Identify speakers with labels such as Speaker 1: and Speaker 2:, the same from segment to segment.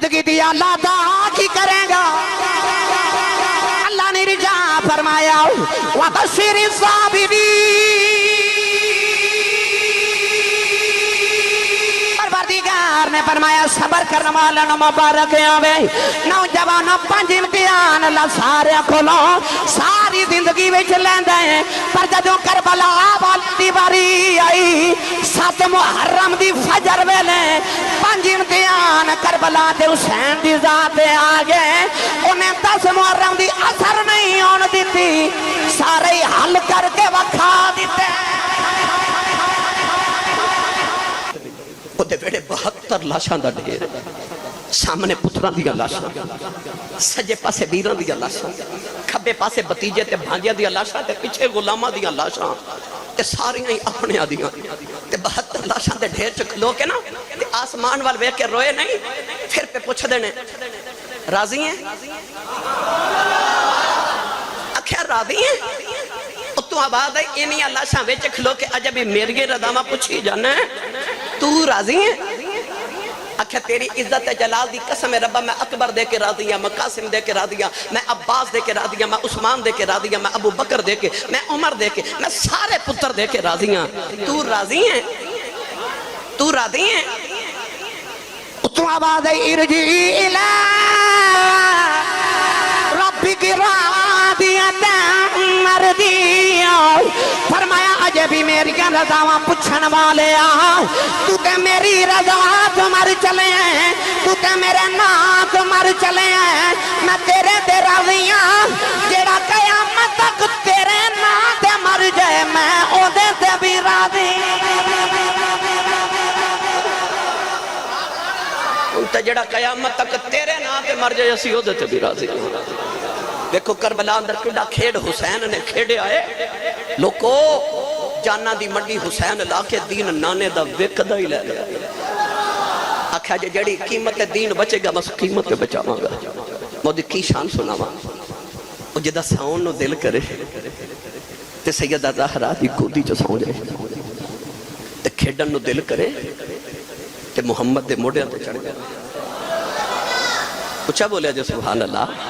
Speaker 1: زندگی دی اللہ دا کی کرے گا اللہ نے رجا فرمایا وَبَشِّرِ الصَّابِرِينَ پروردگار نے فرمایا صبر کرنے والا نو مبارک آوے نوجوانوں 5 امتحان اللہ سارے کھولو ساری زندگی وچ لیندے ہیں پر جدوں کربلا والی باری آئی 7 محرم دی فجر ویلے 5 امتحان کربلا تے حسین دی ذات آ گئے انہیں 10 محرم دی اثر نہیں ہون دیتی سارے حل کر کے وکھا دیتے وہ بیڑے 72 لاشاں دا ڈھیر سامنے پتران دیا لاشاں سجے پاسے بیران دیا لاشاں کھبے پاسے بتیجے تے بھانجے دیا لاشاں تے پیچھے غلامہ دیا لاشاں تے ساری ہی اپنے آدیاں تے 72 لاشاں تے ڈھیر چکلو کے نا تے آسمان وال وے کے روئے نہیں پھر پہ پوچھ دینے راضی ہیں اکھیا راضی ہیں تو آباد ہے انہی اللہ شاہ ویچے کھلو کہ عجبی میرے رضامہ پوچھی جانا ہے تو راضی ہے اکھا تیری عزت جلال دی قسم ربا میں اکبر دے کے راضی ہوں میں قاسم دے کے راضی ہوں میں عباس دے کے راضی ہوں میں عثمان دے کے راضی ہوں میں ابو بکر دے کے میں عمر دے کے میں سارے پتر دے کے راضی ہوں تو راضی ہے تو راضی ہے تو آباد ہے ارجی الہ ربی کی راضیت مردیہ فرمایا اجے بھی میری رضاواں پچھن والے تو تے میری رضا تو مر چلے ہیں تو تے میرے نام تو مر چلے ہیں میں تیرے تے راضیاں جیڑا قیامت تک تیرے نام تے مر جائے میں او دے تے بھی راضی تے جیڑا قیامت تک تیرے نام تے مر جائے اسی او دے تے بھی راضی دیکھو کربلا اندر کڑا کھیڑ حسین نے کھیڑے آئے لوکو جانا دی منڈی حسین لا کے دین نانے دا وکدہ ہی لے لیا آکھا جے جڑی قیمت دین بچے گا بس قیمت پہ بچاواں گا مودی کی شان سناواں او جدہ ساؤن نو دل کرے تے سیدہ زہرا دی گودی جو ساؤں جائے تے کھیڑن نو دل کرے تے محمد دے موڑے تے چڑھ گیا کچھا بولے جو سبحان اللہ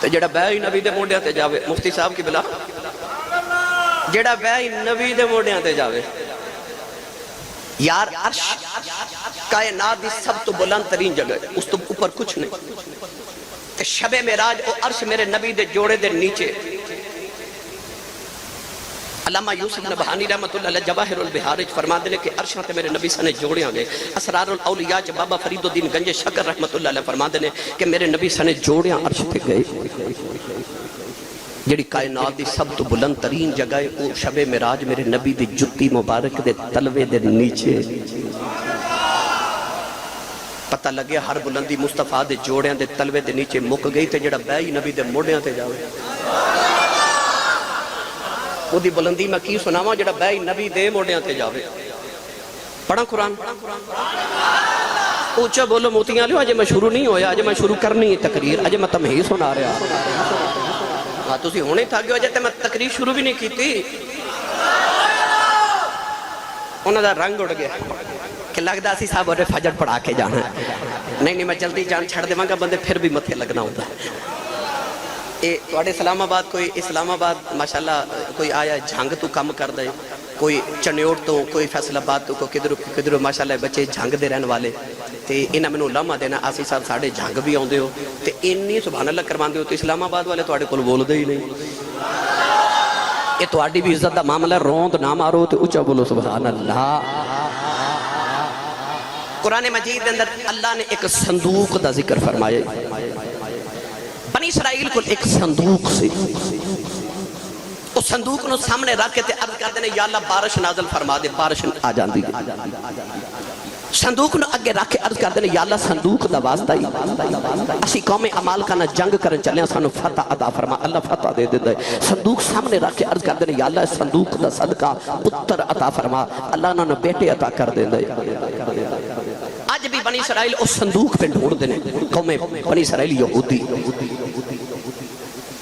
Speaker 1: تے جڑا بیعی نبی دے موڑے تے جاوے مفتی صاحب کی بلا جڑا بیعی نبی دے موڑے تے جاوے یار عرش کائنات دی سب تو بلند ترین جگہ ہے اس تو اوپر کچھ نہیں تے شب معراج او عرش میرے نبی دے جوڑے دے نیچے علامہ یوسف نبہانی رحمت اللہ علیہ جواہر البحار فرما دینے کہ عرشاں تے میرے نبی سنے جوڑیاں گئے اسرار الاولیاء چ بابا فرید الدین گنج شکر رحمت اللہ علیہ فرما دینے کہ میرے نبی سنے جوڑیاں عرش تے گئے جڑی کائنات دی سب تو بلند ترین جگہ ہے وہ شب معراج میرے نبی دی جتی مبارک دے تلوے دے نیچے پتہ لگیا ہر بلندی مصطفیٰ دے جوڑیاں دے تلوے دے نیچے مک گئی تے جڑا بیعی نبی دے موڑیاں تے جاوے وہ دی بلندی میں کی سناواں جڑا بیعی نبی دے موڑیاں تے جاوے پڑھا قرآن اونچا بولو موتیاں لو آج میں شروع نہیں ہویا آج میں شروع کرنی تقریر آج میں تمہیں سنا رہا ہاں تسی ہونے تھا کہ وجہ میں تقریر شروع بھی نہیں کی تھی انہوں دا رنگ اڑ گیا کہ لگ دا سی صاحب اور فجر پڑھا کے جانا ہے نہیں میں جلدی جان چھڑ دے مانگا بندے پھر بھی متھے لگنا ہوتا ہے توڑے اسلام آباد کوئی اسلام آباد ماشاءاللہ کوئی آیا جھنگ تو کم کر دے کوئی چنیوڑ تو کوئی فیصل آباد تو کوئی کدھرو ماشاءاللہ بچے جھنگ دے رہن والے تے انہاں میں لمحہ دینا آسی صاحب ساڑھے جھنگ بھی آن دے ہو تے انی سبحان اللہ کرمان دے ہو تو اسلام آباد والے توڑے کل بول دے ہی نہیں یہ توڑی بھی عزت دا معاملہ روند نہ مارو تے اچھا بولو سبحان اللہ قرآن مجید اندر اللہ نے ایک صندوق دا ذکر فرمائے بنی اسرائیل کو ایک صندوق سے اس صندوق نو سامنے رکھ کے عرض کر دینے یا اللہ بارش نازل فرما دے بارش آ جان دی صندوق نو اگے رکھ کے عرض کر دینے یا اللہ صندوق دا واسطہ ہی اسی قوم عمال کا نہ جنگ کرن چلے سانو فتح عطا فرما اللہ فتح دے دے صندوق سامنے رکھ کے عرض کر دینے یا اللہ صندوق دا صدقہ پتر عطا فرما اللہ نے بیٹے عطا کر دے دے آج بھی بنی اسرائیل اس صندوق پہ ڈھونڈ دینے قوم بنی اسرائیل یہودی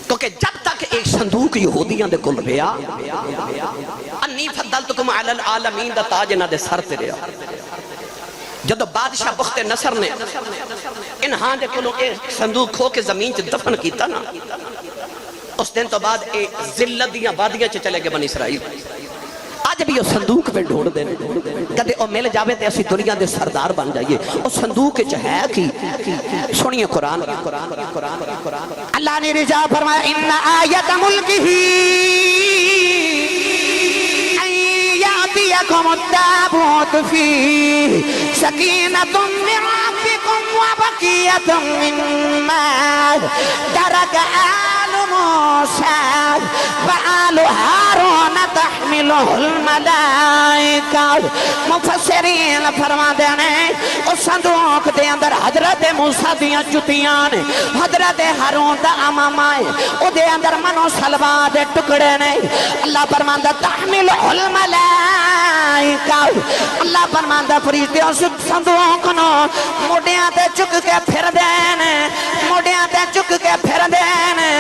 Speaker 1: کیونکہ جب تک ایک صندوق یہودیاں دے کل رہا انی فضلتکم علی العالمین دا تاج نہ دے سر تے رہا جدو بادشاہ بخت نصر نے انہاں دے کلوں ایک صندوق کھو کے زمین چ دفن کیتا نا، اس دن تو بعد ایک ذلت دیاں وادیاں چ چلے گئے بنی اسرائیل۔ آج بھی وہ صندوق پہ ڈھونڈ دے کدے او مل جاوے تے اسی دنیا دے سردار بن جائیے۔ او صندوق چ ہے کی سنیے قرآن
Speaker 2: اللہ نے رجا فرمایا ان آیت ملکہ ان یاتیکم التابوت فیہ سکینۃ من ربکم وبقیۃ مما ترک آل موسیٰ وآل ہارون تحملہ الملائکہ۔ مفسرین فرما دینے اس صندوق دے اندر حضرت موسیٰ دیاں جتیاں نے، حضرت ہارون دا امامہ ہے، او دے اندر منو سلوا دے ٹکڑے نے۔ اللہ فرماندہ تحملہ الملائکہ، اللہ فرماندہ فرشتے اس صندوق نو موڑیاں تے چک کے پھر دینے، موڑیاں تے چک کے پھر دینے۔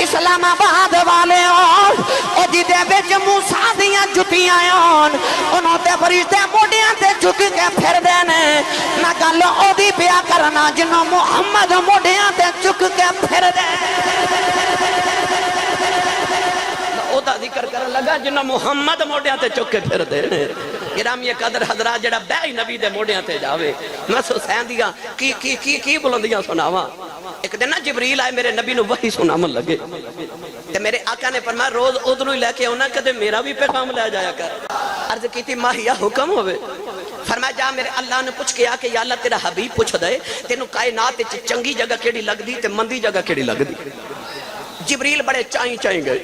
Speaker 2: اسلام آباد والے او جدے بچ موسیٰ دیاں جتیاں انہوں تے فرشتے موڑیاں تے چک کے پھر دینے۔ نہ کہلو او دی پیا کرنا جنہوں محمد موڑیاں تے چک کے پھر دینے۔
Speaker 1: او دا ذکر کرن لگا جنہوں محمد موڑیاں تے چک کے پھر دینے۔ گرامی قدر حضرات جڑا بے نبی دے موڑیاں تے جاوے، میں حسین دیاں کی بلندیاں سناواں۔ ایک دن نا جبریل آئے میرے نبی نو وحی سنامن لگے تے میرے آقا نے فرمایا روز ادھروں ہی لے کے ہونا کدے میرا بھی پیغام لے جایا کر۔ عرض کی تھی ماہیا حکم ہوئے، فرمایا جا میرے اللہ نے پوچھ کے آ کہ یا اللہ تیرا حبیب پوچھ دے تینوں کائنات چنگی جگہ کیڑی لگ دی تے مندی جگہ کیڑی لگ دی۔ جبریل بڑے چائیں گئے،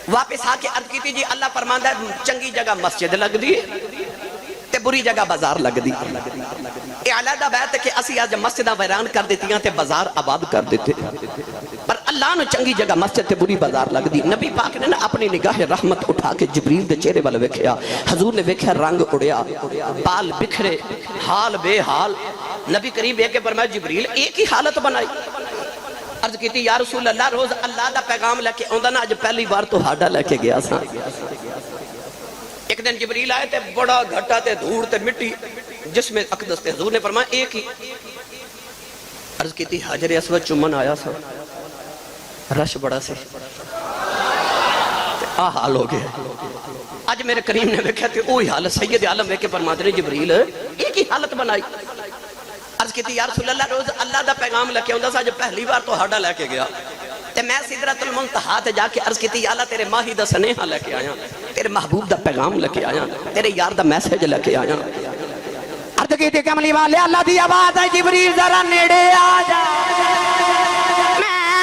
Speaker 1: واپس آ کے عرض کی تھی جی اللہ فرماندہ ہے چنگی جگہ مسجد لگ دی تے بری جگہ بازار لگ دی۔ یہ علیحدہ بات ہے کہ اسی آج مسجدہ ویران کر دیتی ہیں تے بازار آباد کر دیتے، پر اللہ نے چنگی جگہ مسجد تے بری بازار لگ دی۔ نبی پاک نے اپنی نگاہ رحمت اٹھا کے جبریل دے چہرے والے ویکھیا، حضور نے ویکھیا رنگ اڑیا، بال بکھرے، حال بے حال۔ نبی کریم ایک فرمایا جبریل ایک ہی حالت بنائی۔ عرض کی تھی یا رسول اللہ روز اللہ دا پیغام لے کے آندا نا اج پہلی بار تو ہاڈا لے کے گیا سا۔ ایک دن جبریل آئے تے بڑا گھٹا تے دھوڑ تے مٹی جس میں اقدس تے حضور نے فرمایا ایک ہی۔ عرض کی تھی حجر اسود چمن آیا سا، رش بڑا سے حال ہو گیا۔ آج میرے کریم نے ویکھیا تے اوہی حال سید عالم ویکھ کے فرماتے نے جبریل ایک ہی حالت بنائی۔ عرض کی تھی یا رسول اللہ روز اللہ دا پیغام لے کے آندا سا، جو پہلی بار تو ہاڈا لے کے گیا تے میں سدرۃ المنتہا تے جا کے عرض کی تھی یا اللہ تیرے ماہی دا سنیہا لے کے آیا، تیرے محبوب دا پیغام لے کے آیا، تیرے یار دا میسج لے کے آیا۔
Speaker 2: عرض کی تھی کملی والے اللہ دی آواز ہے جبریل ذرا نیڑے آ جا۔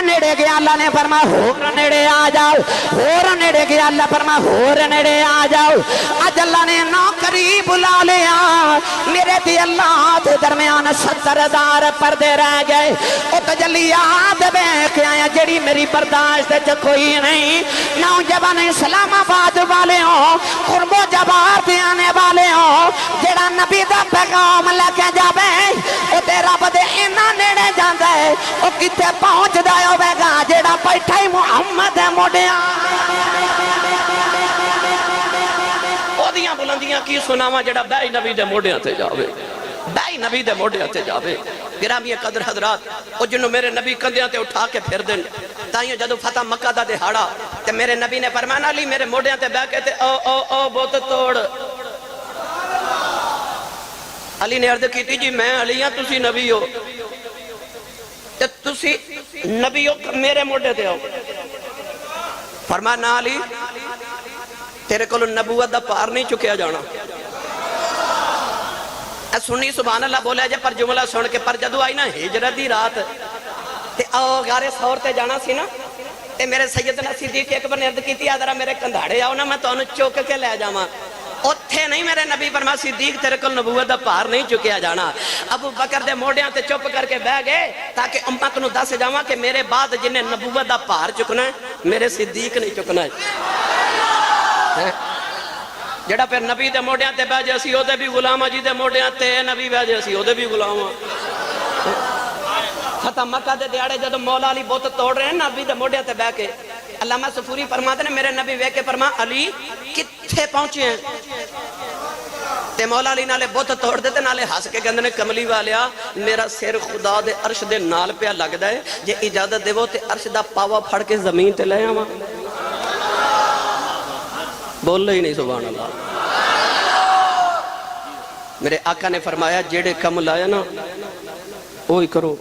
Speaker 2: نیڑے گیا اللہ نے فرمایا ہور نیڑے آ جاؤ، ہور نیڑے گیا اللہ فرمایا ہور نیڑے آ جاؤ۔ آج اللہ نے نوکری بلا لیا، میرے تے اللہ دے درمیان 70,000 پردے رہ گئے۔ او تجلیات دیکھ آیا جڑی میری برداشت چ کوئی نہیں۔ نوجوان اسلام آباد والے ہو، قرب و جوار دے آنے والے ہو، جڑا نبی دا پیغام لے کے جاوے او تیرا بدے اینا نیڑے جاندا ہے، او کتے پہنچ دا ہوے گا جیڑا بیٹھا ہی محمد ہے موڑیاں۔
Speaker 1: او دیاں بلندیاں کی سناواں جیڑا بے نبی دے موڑیاں تے جاوے، بے نبی دے موڑیاں تے جاوے۔ گرامی قدر حضرات او جنوں میرے نبی کندیاں تے اٹھا کے پھر دین تائیں جدو فتح مکہ دا دہاڑا تے میرے نبی نے فرمایا علی میرے موڑیاں تے بیٹھ کے تے او بت توڑ۔ علی نے عرض کی تھی جی میں علی ہاں تسی نبی ہو تے تسی نبی ہو میرے موڑے تے آؤ۔ فرمایا نا علی تیرے کو نبوت دا پار نہیں چکیا جانا۔ سنی سبحان اللہ بولے جے پر جملہ سن کے پر جدو آئی نا ہجرت دی رات تے او غار ثور تے جانا سی نا تے میرے سیدنا صدیق اکبر نے عرض کی تھی ذرا میرے کندھاڑے آؤ نا میں تانوں چوک کے لے جاواں۔ اوتھے نہیں میرے نبی فرمایا صدیق تیرے کو نبوت دا پار نہیں چکیا جانا۔ ابو بکر دے موڑیاں تے چپ کر کے بہ گئے تاکہ امت نو دس جاواں کہ میرے بعد جنہیں نبوت دا پار چکنا ہے میرے صدیق نہیں چکنا ہے۔ جڑا پھر نبی دے موڑیاں تے بہ جے اسی او دے بھی غلام جی دے موڑیاں تے نبی بہ جے اسی او دے بھی غلام۔ فتح مکہ دے دیاڑے جدو مولا علی بت توڑ رہے ہیں نبی دے موڑیاں تے بہ کے علامہ صفوری فرماتے ہیں میرے نبی وے کے فرما علی کتھے پہنچے ہیں تے مولا علی نالے بت توڑ دے تے نالے ہس کے کہندے نے کملی والیا میرا سر خدا دے عرش دے نال پیا لگدا ہے جے اجازت دیو تے عرش دا پاوا پھڑ کے زمین تے لے آواں بول ہی نہیں سبحان اللہ میرے آقا نے فرمایا جیڑے کم لایا نا وہی کرو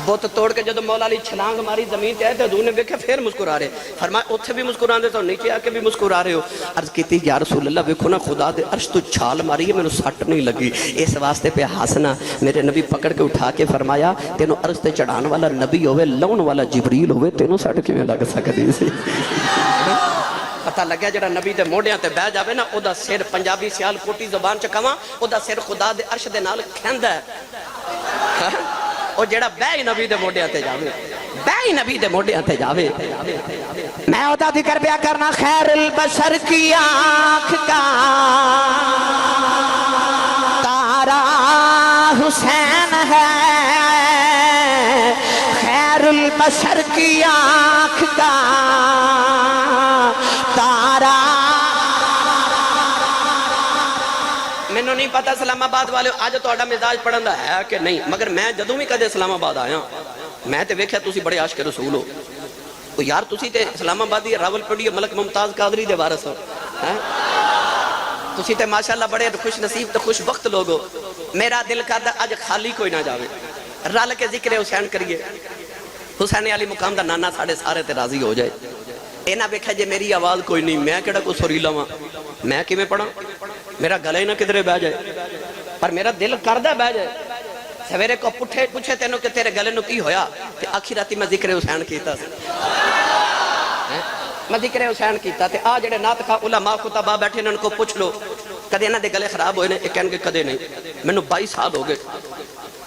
Speaker 1: بت توڑ کے جدو مولا علی چھلانگ ماری زمین تے آئے تو حضور نے دیکھا پھر مسکرا رہے فرمایا اتھے بھی مسکران دے تو نیچے آ کے بھی مسکرا رہے ہو عرض کیتی یا رسول اللہ دیکھو نا خدا دے عرش تو چھال ماری ہے میں نے سٹ نہیں لگی اس واسطے پہ ہاسنا میرے نبی پکڑ کے اٹھا کے فرمایا تینوں عرش تے چڑھان والا نبی ہوئے لون والا جبریل ہوئے تینوں سٹ کے میں لگ سکتی سی پتہ لگیا جڑا نبی دے موڑیاں تے بہ جاوے نا او دا سر پنجابی سیال کوٹی زبان چکاواں او دا سر خدا دے عرش دے نال کھیندا ہے او جڑا بہ نبی دے موڑیاں تے جاوے بہ نبی دے موڑیاں تے جاوے
Speaker 2: میں ہوتا ذکر پیا کرنا خیر البشر کی آنکھ کا تارا حسین ہے خیر البشر کی آنکھ کا تارا
Speaker 1: میں نہیں پتا اسلام آباد والے آج تو آڈا مزاج پڑھن دا ہے کہ نہیں مگر میں جدوں بھی کدے اسلام آباد آیا میں تے ویکھیا تسی بڑے عاشق رسول ہو تو یار تسی تے اسلام آبادی راول پنڈی ملک ممتاز قادری دے وارث ہو تسی تے ماشاءاللہ بڑے خوش نصیب تے خوش وقت لوگ ہو میرا دل کردا اج خالی کوئی نہ جاوے رل کے ذکر حسین کریے حسین علی مقام دا نانا ساڑے سارے تے راضی ہو جائے اینا بیکھا جے میری آواز کوئی نہیں میں کیڑا کو سوریلا ہاں میں کی میں پڑھا میرا گلے ہی نہ کدھرے بہ جائے پر میرا دل کردہ بہ جائے سویرے کو پوچھے تینوں کہ تیرے گلے نو کی ہویا کہ آخی راتی میں ذکر حسین کیتا سے میں ذکر حسین کیتا تے آ جڑے نات خواہ علماء خطبہ بیٹھے انہوں کو پوچھ لو کدے انہاں دے گلے خراب ہوئے نے ایک کہن گے کدے نہیں میں نو 22 سال ہو گئے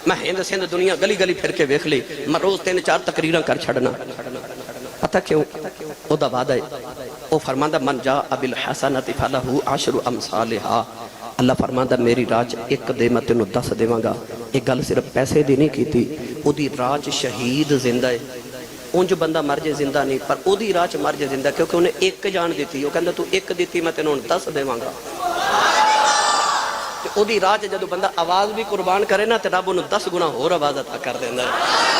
Speaker 1: میں ہند سندھ دنیا گلی گلی پھر کے ویکھ لی میں روز 3-4 تقریراں کر چھڑنا پتہ کیوں او دا وعدہ ہے او فرماندہ من جا بالحسنۃ فلہ عشر امثالھا اللہ فرماندہ میری راج ایک دے میں تینوں 10 دیواں گا ایک گل صرف پیسے دی نہیں کیتی او دی راج شہید زندہ ہے اونج بندہ مر جے زندہ نہیں پر او دی راج مر جے زندہ کیونکہ انہیں ایک جان دیتی وہ کہندہ تو ایک دیتی میں تینوں 10 دیواں گا او دی راج جدو بندہ آواز بھی قربان کرے نا تے رب انہوں 10 گنا اور آواز عطا کر دیندہ ہے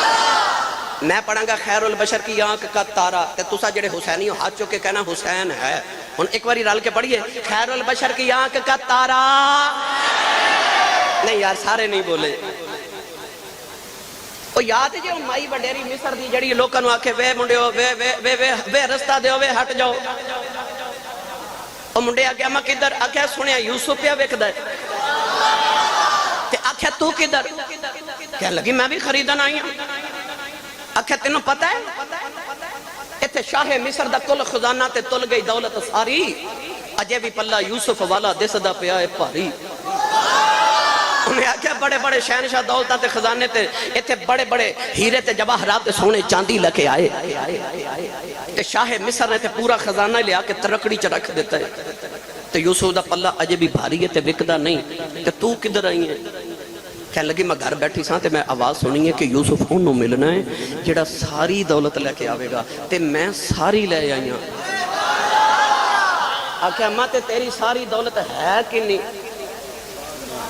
Speaker 1: میں پڑھاں گا خیر البشر کی آنکھ کا تارا تے تسا جڑے حسینی ہو ہاتھ چوکے کہنا حسین ہے ان ایک باری رل کے پڑھئے خیر البشر کی آنکھ کا تارا نہیں یار سارے نہیں بولے او یاد ہے جو مائی وڈیری مصر دی جڑی لوکاں نو آکھے وے منڈے ہو وے رستہ دیو وے ہٹ جاؤ او منڈے آکھے اما کدھر آکھے سنیا یوسف پیا ویکھدا ہے تے آکھے تو کدھر کہنے لگی میں بھی خریدن آئی ہوں آکھے تینوں پتہ ہے ایتھے شاہ مصر دا کل خزانہ تے تل گئی دولت ساری اجے بھی پلہ یوسف والا دس دا پیا ہے پاری انہیں آکھے بڑے بڑے شہنشاہ دولتہ تے خزانے تے ایتھے بڑے بڑے ہیرے تے جواہرات تے سونے چاندی لکے آئے تے شاہ مصر نے تے پورا خزانہ لے آکے ترکڑی چ رکھ دیتا ہے تے یوسف دا پلہ اجے بھی بھاری ہے تے وکدا نہیں تے تو کدھر آئی ہے کہنے لگی میں گھر بیٹھی ساں تے میں آواز سنی ہے کہ یوسف انہوں ملنا ہے جڑا ساری دولت لے کے آوے گا تے میں ساری لے آئی ہوں آکھے اماں تے تیری ساری دولت ہے کہ نہیں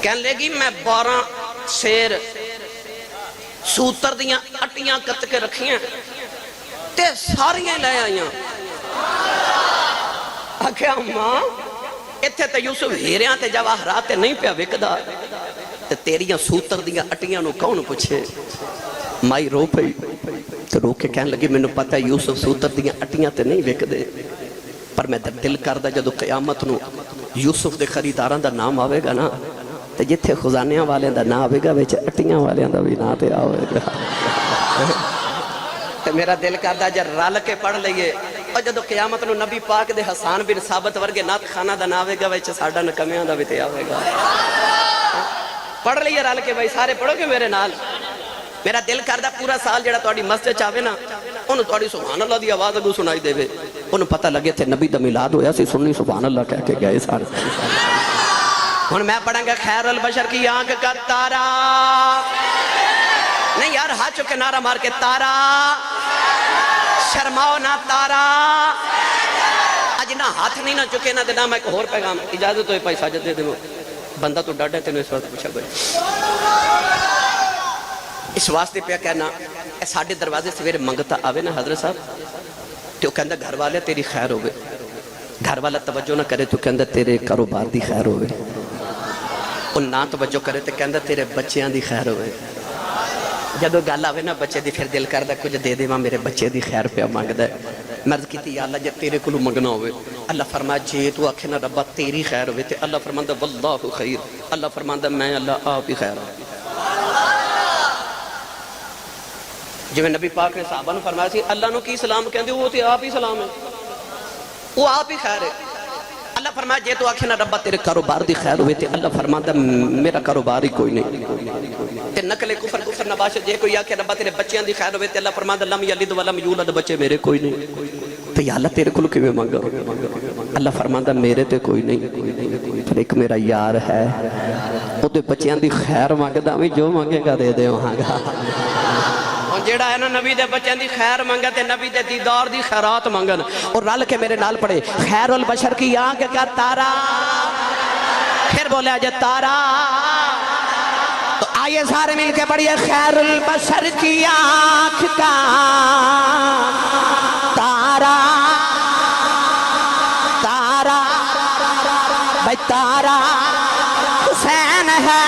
Speaker 1: کہنے لگی میں 12 شیر سوتر دیاں اٹیاں کت کے رکھی ہیں تے ساریاں لے آئی ہوں آکھے اماں اتھے تے یوسف ہیریاں تے جواہرات تے نہیں پیا وکدا تے تیریاں سوتر دیاں اٹیاں نو کون پوچھے مائی رو پئی تو رو کے کہنے لگی میں نے پتا یوسف سوتر دیاں اٹیاں تے نہیں وک دے پر میں دل کردہ جدو قیامت نو یوسف دے خریداراں دا نام آوے گا نا تے جتھے خزانیاں والے دا نام آوے گا ویچ اٹیاں والے دا بھی نا تے آوے گا تے میرا دل کردہ جب رل کے پڑھ لئیے اور جدو قیامت نو نبی پاک دے حسان بن ثابت ورگے نات خانہ دا نام آوے گا ویچ ساڑھا نکمیاں دا بھی تے آوے گا پڑھ لئیے رل کے بھائی سارے پڑھو گے میرے نال میرا دل کردہ پورا سال جڑا توڑی مسجد چاہوے نا انہوں توڑی سبحان اللہ دی آواز اگو سنائی دے وے انہوں پتہ لگے تھے نبی دا میلاد ہویا سی سننی سبحان اللہ کہہ کے گئے سارے ہن میں پڑھاں گا خیر البشر کی آنکھ کا تارا نہیں یار ہاتھ چکے نعرہ مار کے تارا شرماؤ نہ تارا جنہ ہاتھ نہیں نہ چکے نہ دینا میں ایک اور پیغام اجازت ہوئے پائی ساجد دے دے بندہ تو ڈاڑا ہے تینوں اس وقت پوچھا گئے اس واسطے پہ کہنا اے ساڑھے دروازے سویرے منگتا آوے نا حضرت صاحب تو کہندہ گھر والے تیری خیر ہوئے گھر والا توجہ نہ کرے تو کہندہ تیرے کاروبار دی خیر ہوئے اور نہ توجہ کرے تو کہندہ تیرے بچیاں دی خیر ہوئے جدو گل آوے نا بچے دی پھر دل کردہ کچھ دے دے ماں میرے بچے دی خیر پہ مانگ دے مرض کی تھی یا اللہ جب تیرے کلو مگنا ہوئے اللہ فرمایا جے تو آکھے نا ربا تیری خیر ہوئے تے اللہ فرماندہ واللہ خیر اللہ فرماندہ میں اللہ آپ ہی خیر ہوں جو میں نبی پاک نے صحابہ نے فرمایا سی اللہ نو کی سلام کہندے وہ تے آپ ہی سلام ہے وہ آپ ہی خیر ہے اللہ فرمایا جے تو آکھے نا ربا تیرے کاروبار دی خیر ہوئے تے اللہ فرماندہ میرا کاروبار ہی کوئی نہیں تے نقل کفر نباشت جے کوئی آکھے ربا تیرے بچیاں دی خیر ہوئے تے اللہ فرماندہ لم یلد ولم یولد بچے میرے کوئی نہیں تو یا اللہ تیرے کلو کیویں مانگا اللہ فرماندہ میرے تے کوئی نہیں پھر ایک میرا یار ہے وہ تے بچیاں دی خیر مانگدا میں جو مانگے گا دے دے وہاں گا جیڑا ہے نا نبی دے بچین دی خیر مانگا تے نبی دے دیدار دی خیرات مانگن اور رل کے میرے نال پڑے خیر البشر کی آنکھ کا تارا پھر بولے آجے تارا تو آئیے سارے مل کے پڑھئے خیر البشر کی آنکھ کا تارا تارا بھائی تارا حسین ہے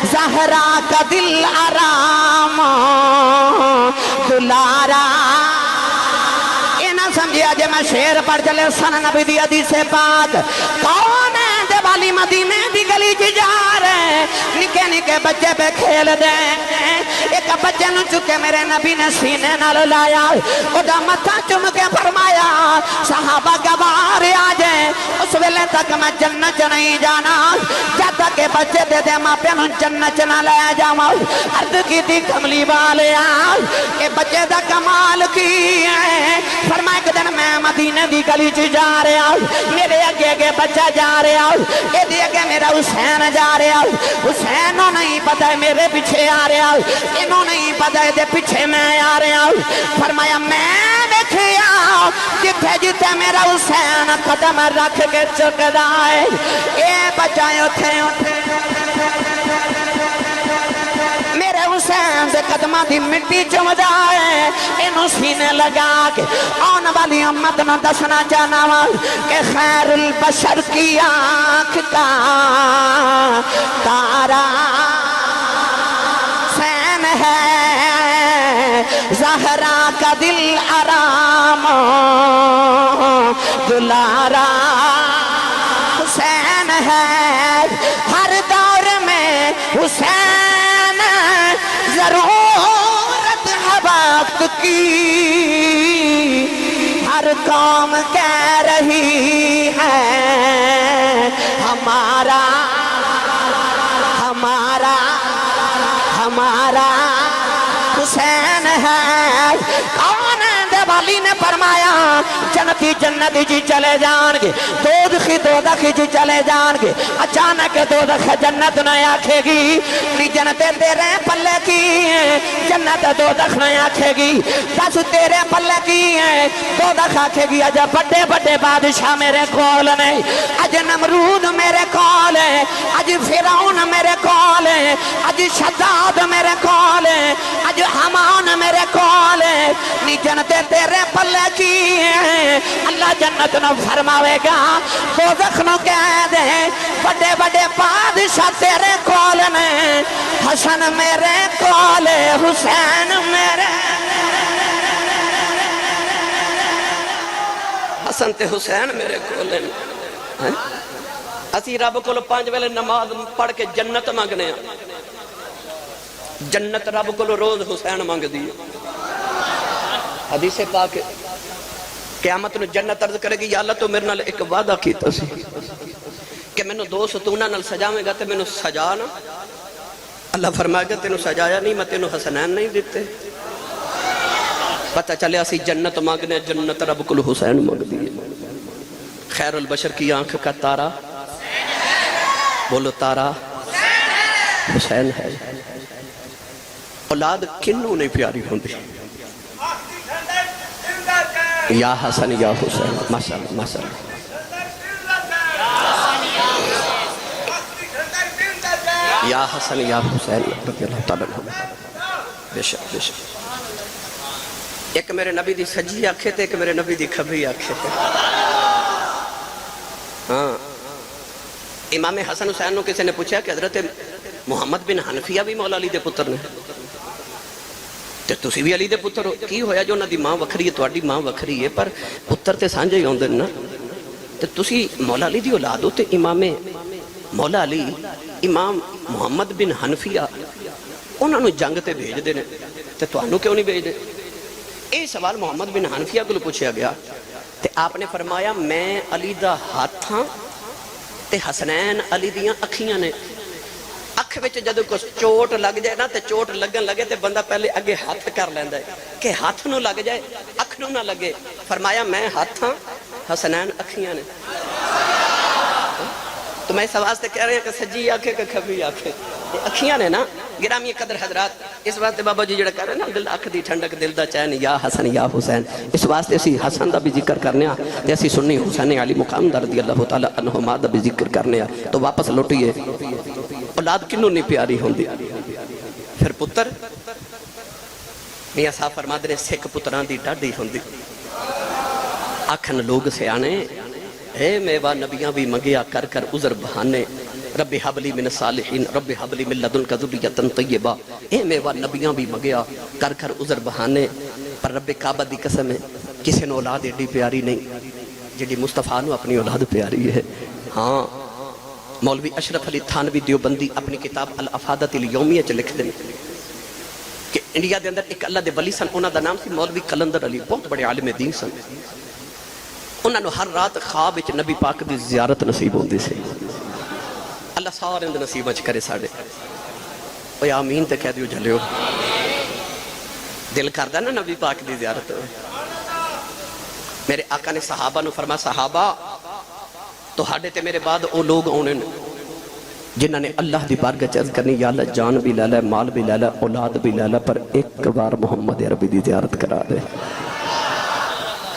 Speaker 1: زہرا کا دل آرام دلارا یہ نہ سمجھے آجے میں شیر پڑھ چلے سن نبی دی حدیث پاک کون ہے دے والی مدینے دی گلی چی جا رہے نکے نکے بچے پہ کھیل دیں ایک بچے نو چکے میرے نبی نے سینے نال لایا ادا متھا چم کے فرمایا صحابہ گوار آجے اس ویلے تک میں جنت نہیں جانا جب تک کہ بچے دے دے ماں پہ نو جنت نہ لے جاؤں عرض کی تھی کملی والے کہ بچے دا کمال کی ہے فرمائے کہ دن میں مدینے دی گلی چی جا رہا میرے اگے اگے بچہ جا رہا اے دی اگے میرا حسین جا رہا حسین نہیں پتا ہے میرے پیچھے آ رہا انہوں نہیں پتا ہے دے پیچھے میں آ رہا فرمایا میں دیکھیا جتھے جتھے میرا حسین قدم رکھ کے چکدا ہے اے بچائیں اٹھے اٹھے میرے حسین سے قدمہ دی مٹی چمدا ہے انہوں سینے لگا کے آن والی امت نہ دسنا چاہنا کہ خیر البشر کی آنکھ کا تارا حسین ہے زہرا کا دل آرام دلارا حسین ہے ہر دور میں حسین ضرورت ہے وقت کی ہر قوم کہہ رہی ہے ہمارا ہمارا ہمارا حسین ہے کون ہے دیوالی نے فرمایا جنتی جنتی جی چلے جان گے دوزخی دوزخی جی چلے جان گے اچانک دوزخ جنت نہ آکھے گی نی جنتے تیرے پلے کی ہیں جنت دوزخ نہ آکھے گی دس تیرے پلے کی ہیں دوزخ آکھے گی اجا بڑے بڑے بادشاہ میرے کول نہیں اج نمرود میرے کول ہے اج فرعون میرے کول ہے اج شداد میرے کول ہے اج حمان میرے کول ہے نی جنتے تیرے پلے کی ہیں اللہ جنت نہ فرماوے گا دوزخ نہ کہہ دے بڑے بڑے بادشاہ تیرے کول نے حسن میرے کول حسین میرے حسن تے حسین میرے کول ہیں اسی رب کو 5 ویلے نماز پڑھ کے جنت مانگنے جنت رب کو روز حسین مانگ دی حدیث پاک قیامت نو جنت عرض کرے گی یا اللہ تو میرے نال ایک وعدہ کیتا سی کہ میں نو 2 ستونہ نال سجاویں گا تے میں نو سجا نا اللہ فرمائے گا تینو سجایا نہیں میں تینو حسنین نہیں دیتے پتہ چلے اسی جنت مانگنے جنت رب کو حسین مانگ دیئے خیر البشر کی آنکھ کا تارا بولو تارا حسین ہے اولاد کنوں نہیں پیاری ہوندی یا حسن یا حسین ماشاءاللہ ماشاءاللہ یا حسن یا حسین رضی اللہ تعالیٰ عنہ بے شک بے شک ایک میرے نبی دی سجی آنکھیں تھے ایک میرے نبی دی کھبی آنکھیں تھے ہاں امام حسن حسین نے کسی نے پوچھا کہ حضرت محمد بن حنفیہ بھی مولا علی دے پتر نے تے تسی بھی علی دے پتر ہو کی ہویا جو انہاں دی ماں وکھری ہے تواڈی ماں وکھری ہے پر پتر تے سانجے ہی ہوندے نا تے تسی مولا علی دی اولاد ہو تے امام مولا علی امام محمد بن حنفیہ انہاں نو جنگ تے بھیج دے نے تے تانوں کیوں نہیں بھیج دے اے سوال محمد بن حنفیہ کو پوچھا گیا تے آپ نے فرمایا میں علی دا ہاتھ ہاں تے حسنین علی دیاں اکھیاں نے اکھ وچ جدوں کو چوٹ لگ جائے نا تے چوٹ لگن لگے تے بندہ پہلے اگے ہاتھ کر لیندا ہے کہ ہاتھ نو لگ جائے اکھ نو نہ لگے فرمایا میں ہاتھ ہاں حسنین اکھیاں نے تو میں اس واسطے کہہ رہے ہیں کہ سجی آنکھیں کہ کھبی آنکھیں یہ اکھیاں نے نا گرامی قدر حضرات اس واسطے بابا جی جڑا کہہ رہے ہیں نا دل اکھ دی ٹھنڈک دل دا چین یا حسن یا حسین اس واسطے اسی حسن دا بھی ذکر کرنے تے اسی سنی حسین علی مقام دا رضی اللہ تعالی عنہما دا بھی ذکر کرنے تو واپس لوٹیے اولاد کنوں نہیں پیاری ہوندی پھر پتر میاں صاحب فرماتے ہیں سکھ پتراں دی ڈاڈی ہوندی آکھن لوگ سیانے اے میوہ نبیاں بھی مگیا کر کر عذر بہانے رب حبلی من الصالحین رب حبلی من لدنک ذریۃ طیبہ اے میوہ نبیاں بھی مگیا کر کر عذر بہانے پر رب کعبہ دی قسم ہے کسی نے اولاد ایڈی پیاری نہیں جڑی مصطفیٰ نو اپنی اولاد پیاری ہے ہاں مولوی اشرف علی تھانوی دیوبندی اپنی کتاب الافادۃ الیومیہ چ لکھ دیں کہ انڈیا دے اندر ایک اللہ دے ولی سن انہاں دا نام سی مولوی کلندر علی بہت بڑے عالم دین سن انہاں نو ہر رات خواب وچ نبی پاک دی زیارت نصیب ہوندی سی اللہ سارے دے نصیب وچ کرے ساڈے اوے آمین تے کہہ دیو جھلیو دل کردا نا نبی پاک دی زیارت میرے آقا نے صحابہ نو فرمایا صحابہ تہاڈے تے میرے بعد او لوگ آنے جنہاں نے اللہ دی بارگاہ چ عرض کرنی یا اللہ جان بھی لے لے مال بھی لے لے اولاد بھی لے لے پر ایک بار محمد عربی دی زیارت کرا دے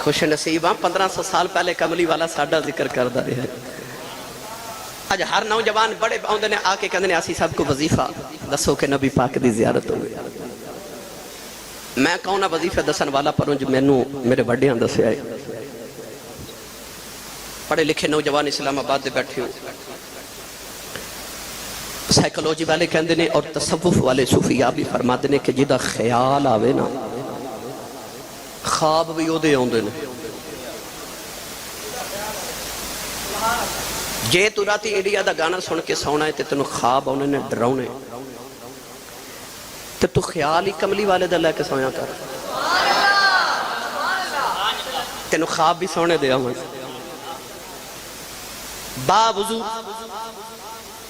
Speaker 1: خوش نصیب ہاں 1500 سال پہلے کملی والا ساڈا ذکر کردا ہے اج ہر نوجوان بڑے آندے نے آ کے کہندے نے اسی سب کو وظیفہ دسو کہ نبی پاک دی زیارت ہوئے میں کہوں نا وظیفہ دسن والا پروں جو مینوں میرے وڈیاں دسیا ہے پڑھے لکھے نوجوان اسلام آباد دے بیٹھے ہو سائیکولوجی والے کہندے نے اور تصوف والے صوفیاء بھی فرماتے نے کہ جدا خیال آوے نا خواب بھی اودے آندے نے جے تو راتی انڈیا دا گانا سن کے سونا ہے تے تینوں خواب آنے نے ڈراؤنے تے تو خیال ہی کملی والے دا لے کے سویا کر تینوں خواب بھی سونے دے آؤں با وضو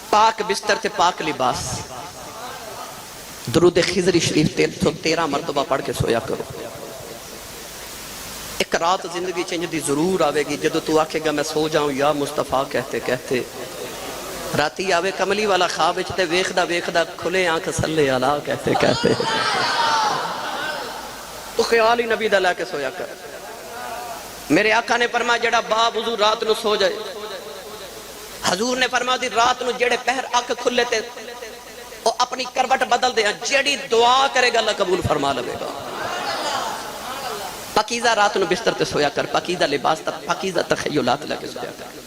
Speaker 1: پاک بستر تے پاک لباس درود خضری شریف 13 مرتبہ پڑھ کے سویا کرو ایک رات زندگی چینج دی ضرور آوے گی جدو تو آکھے گا میں سو جاؤں یا مصطفیٰ کہتے کہتے راتی آوے کملی والا خواب اچھتے ویخدہ ویخدہ کھلے آنکھ سلے علا کہتے کہتے تو خیال ہی نبی دلہ کے سویا کر میرے آقا نے فرمایا جڑا با وضو رات نو سو جائے حضور نے فرما دی رات نو جڑے پہر آنکھ کھلے تے وہ اپنی کروٹ بدل دے جڑی دعا کرے گا اللہ قبول فرما لے گا پاکیزہ رات نو بستر تے سویا کر پاکیزہ لباس تا پاکیزہ تخیلات لے کے سویا کر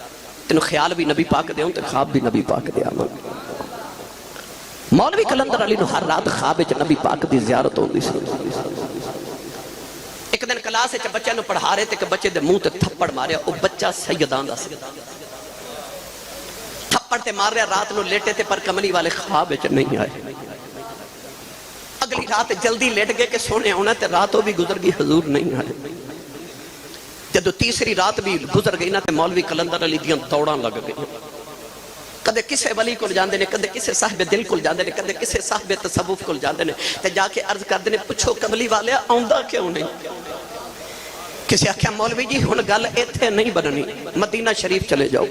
Speaker 1: تینو خیال بھی نبی پاک دے ہوں تے خواب بھی نبی پاک دے آمان مولوی کلندر علی نو ہر رات خواب وچ نبی پاک دی زیارت ہوندی سی ایک دن کلاس وچ بچے نو پڑھا رہے تے کہ بچے دے منہ تے تھپڑ ماریا او بچہ سیدان دا سی تھپڑ تے مار رہا رات نو لیٹے تے پر کملی والے خواب وچ نہیں آئے اگلی رات جلدی لیٹ گئے کہ سونے ہونا تے راتوں بھی گزر گئی حضور نہیں آئے جدو تیسری رات بھی گزر گئی نا تے مولوی کلندر علی دیاں دوڑاں لگ گئی کدے کسے ولی کل جاندے نے کدے کسے صاحب دل کل جاندے نے کدے کسے صاحب تصوف کل جاندے نے تے جا کے عرض کر دینے پچھو کملی والے آؤندہ کیوں نہیں کسی آکھیا مولوی جی ہن گل ایتھے نہیں بننی مدینہ شریف چلے جاؤ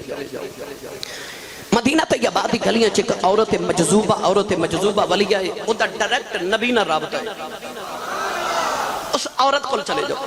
Speaker 1: مدینہ طیبہ دی گلیاں چک عورت مجذوبہ ولی آئے وہ دا ڈائریکٹ نبی نہ رابطہ ہے اس عورت کو چلے جاؤ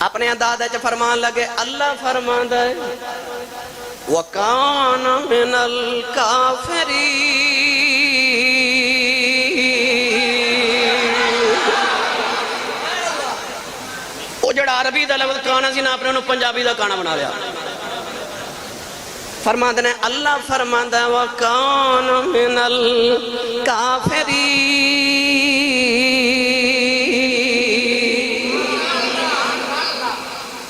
Speaker 1: اپنے انداز وچ فرمان لگے اللہ فرماندا ہے وَكَانَ مِنَ الْكَافِرِينَ وہ جڑا عربی دا لفظ کانا سی نا اپنے انہوں پنجابی دا کانا بنا لیا فرماندے نے اللہ فرماندہ ہے وَكَانَ مِنَ الْكَافِرِينَ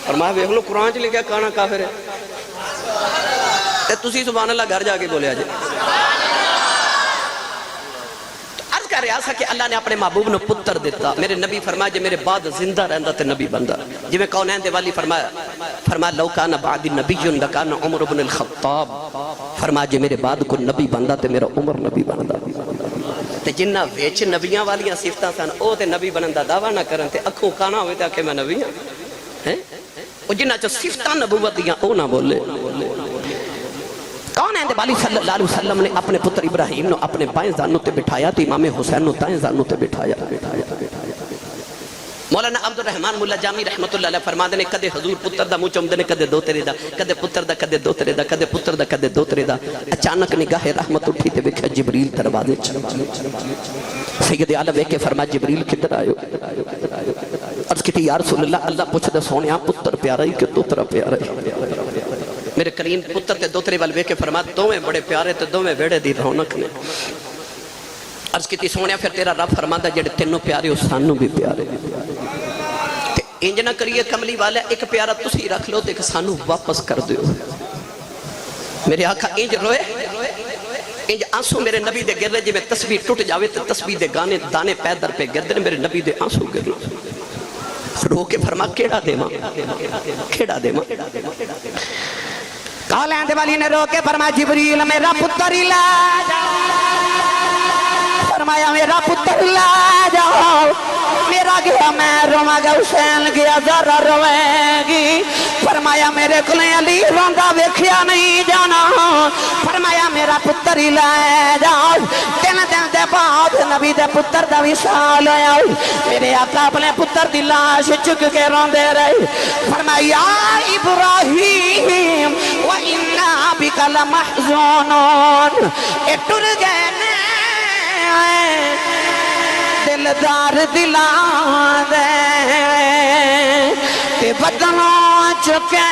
Speaker 1: فرمایا ویکھ لو قرآن چ لکھا کانا کافر ہے تے تسی سبحان اللہ گھر جا کے بولے آجے عرض کر رہا سا کہ اللہ نے اپنے محبوب نے پتر دیتا میرے نبی فرمایا جے میرے بعد زندہ رہندا تے نبی بندہ جی میں کونین دے والی فرمایا لو کان بعد نبی لکان عمر بن الخطاب فرمایا جے میرے بعد کوئی نبی بندہ تے میرا عمر نبی بندہ تے جنہ ویچ نبیاں والیاں صفتاں سن او تے نبی بنن دا دعویٰ نہ کرن تے اکھوں کانا ہوئے تے آکھے میں نبی ہوں او جنہ چا صفتاں نبوت دیاں او نہ بولے کون ہے بالی صلی اللہ علیہ وسلم نے اپنے پتر ابراہیم نے اپنے بائیں زانوں تے بٹھایا تو امام حسین نے دائیں زانوں تے بٹھایا مولانا عبد الرحمن مولا جامی رحمت اللہ علیہ فرماندے نے کدے حضور پتر دا منہ چومدے نے کدے دو تیرے دا کدے پتر دا کدے دو تیرے دا کدے پتر دا کدے دو تیرے دا اچانک نگاہ رحمت اٹھی تے ویکھیا جبریل دروازے سید عالم ویکھ کے فرمایا جبریل کدھر آئے عرض کی یا رسول اللہ اللہ پوچھ دے سونیا پتر پیارا ہی کہ دوترا پیارا ہی میرے کریم پتر تے دوترے وال ویکھ کے فرمایا دوویں بڑے پیارے تے دوویں ویڑے دی رونق نے عرض کی سونیا پھر تیرا رب فرماتا جڑے تینوں پیارے ہو سانوں بھی پیارے انج نہ کریے کملی والا ایک پیارا تسی رکھ لو تے ایک سانوں واپس کر دیو میرے آقا انج روئے انج آنسو میرے نبی دے گر رہے جی میں تسبیح ٹوٹ جاوے تے تسبیح دے گانے دانے پیدر پہ گر دے میرے نبی دے آنسو گر رہے رو کے فرما کیڑا دے ماں کیڑا دے ماں
Speaker 2: کالین دے والی نے رو کے فرما جبریل میرا پتر ہی لے فرمایا میرا پتر لے جاؤ میرا گیا میں رواں گا حسین گیا ذرا رویں گی فرمایا میرے کلیں علی روندا ویکھیا نہیں جانا فرمایا میرا پتر ہی لے جاؤ دن دن دے بعد نبی دے پتر دا وصال ہویا میرے آقا اپنے پتر دی لاش چک کے روندے رہے فرمایا ابراہیم وَإِنَّا بِكَ لَمَحْزُونُونَ اے ٹر گئے دلدار دلان دے کہ بدنوں چکے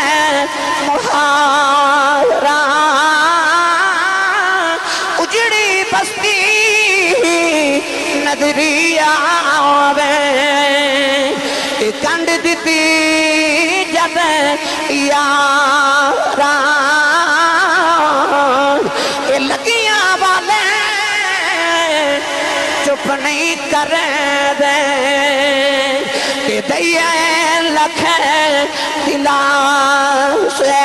Speaker 2: مہاران اجڑی بستی نظری آوے کنڈ دیتی جب یاران یہ لگیاں والے چپ نہیں کر دے کہ دیا لکھے دلا سے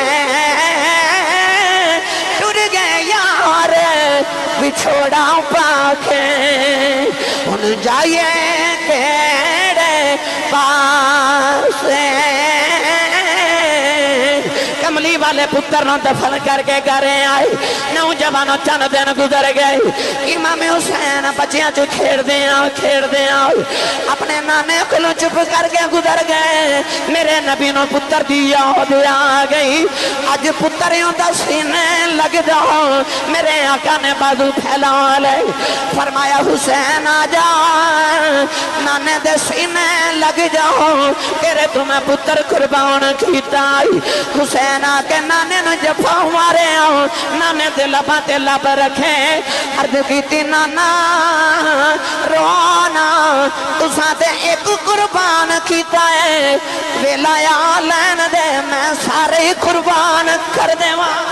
Speaker 2: ٹر گئے یار بچھوڑا پاکے ان جائیے تیرے پاس کملی والے پتر نو دفن کر کے گھرے آئے نوجوانوں چند دن گزر گئے امام حسین بچیاں چو کھیڑ دیا اپنے نانے کلو چپ کر کے گزر گئے میرے نبی نو پتر دی یاد آ گئی آج پتریوں دا سینے لگ جاؤ میرے آقا نے بازو پھیلا لے فرمایا حسین آ جا نانے دے سینے لگ جاؤ تیرے تمہیں پتر قربان کیتا حسین آکے نانے نو جفا مارے آؤ نانے دے لبا تے لب رکھے عرض کیتی نانا رونا تساں تے ایک قربان کیتا ہے ویلا یا لین دے میں سارے قربان کر دے وہاں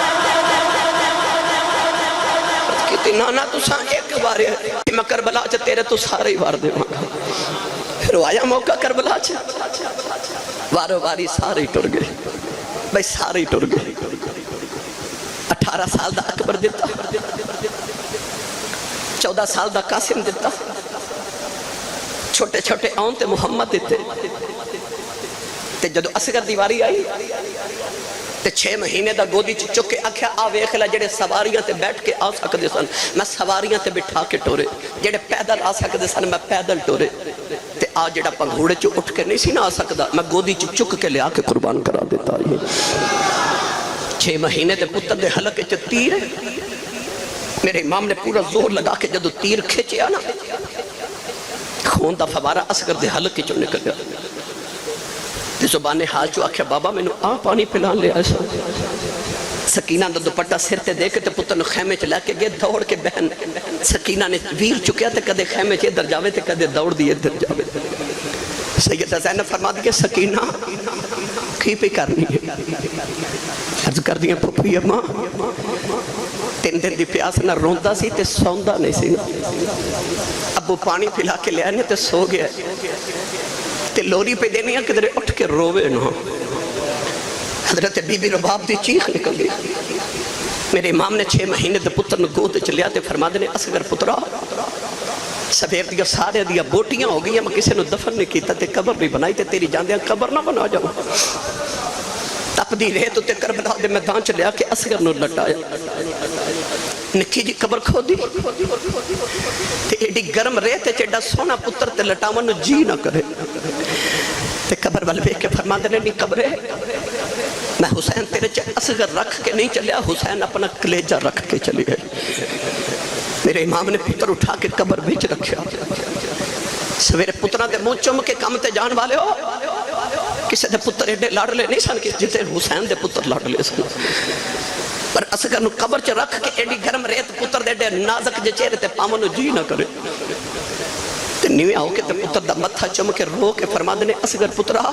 Speaker 2: کیتی نانا تساں ایک بارے میں کربلا چا تیرے تو سارے ہی وار دے وہاں روایا موقع کربلا چا وارو واری سارے ہی ٹر گئے بھائی سارے ہی ٹر گئے 18 سال دا اکبر دیتا 14 سال دا قاسم دیتا چھوٹے چھوٹے آن تے محمد دیتے تے جدو اصغر دیواری آئی
Speaker 1: تے 6 مہینے دا گودی چک کے آکھیا آ ویکھ لے جڑے سواریاں تے بیٹھ کے آ سکدے سن میں سواریاں تے بٹھا کے ٹورے، جڑے پیدل آ سکدے سن میں پیدل ٹورے، تے آ جڑا پنگھوڑے چ اٹھ کے نہیں سی نہ آ سکدا میں گودی چک کے لیا کے قربان کرا دیتا۔ 6 مہینے تے پتر دے حلقے چ تیر، میرے امام نے پورا زور لگا کے جدو تیر کھچیا نا خون دا فوارہ اصغر دے حلقے چ نکلیا تے زبان حال چو آکھیا بابا میں نو آ پانی پلان لے آئے سکینہ دا دوپٹہ سر تے دے کے تے پتر نو خیمے چ لے کے گئے دوڑ کے بہن سکینہ نے ویر چکیا تے کدے خیمے چ ادھر جاوے تے کدے دوڑ دی ادھر جاوے۔ سیدہ زینب فرما دی کہ سکینہ کی پہ کرنی ہے؟ عرض کر دیا پھپھی اماں 3 دن دی پیاس نہ روندا سی تے سوندا نہیں سی، ابو پانی پلا کے لے آنے تے سو گیا تے لوری پہ دینی ہے کدھر اٹھ کے روے نہ۔ حضرت بی بی رباب دی چیخ نکل گئی۔ میرے امام نے 6 مہینے دے پتر نو گود چلیا تے فرما دینے اصغر پترا سفیر دیا سارے دیا بوٹیاں ہو گئی میں کسی نو دفن نہیں کیتا تے قبر نہیں بنائی تے تیری جاندیاں قبر نہ بنا جاؤں۔ تپ دی رہے تو تے کربلا دے میدان چلیا کہ اصغر نو لٹایا، نکی جی قبر کھو دی تے ایڈی گرم رہے تے چیڈا سونا پتر تے لٹاون نو جی نہ کرے تے قبر والے کے فرما دینے نہیں قبرے میں حسین تیرے اصغر رکھ کے نہیں چلیا، حسین اپنا کلیجہ رکھ کے چلی گئے۔ میرے امام نے پتر اٹھا کے قبر بیچ رکھیا، سویرے پترہ دے منہ چم کے کام تے جان والے ہو کسی دے پتر ایڈے لاڑلے نہیں سن جتے حسین دے پتر لاڑلے سن، پر اصغر نو قبر چ رکھ کے ایڈی گرم ریت پتر دے نازک جے چہرے تے پاون جی نہ کرے تے نیویں ہو کے تے پتر دا متھا چم کے رو کے فرما دینے اصغر پترا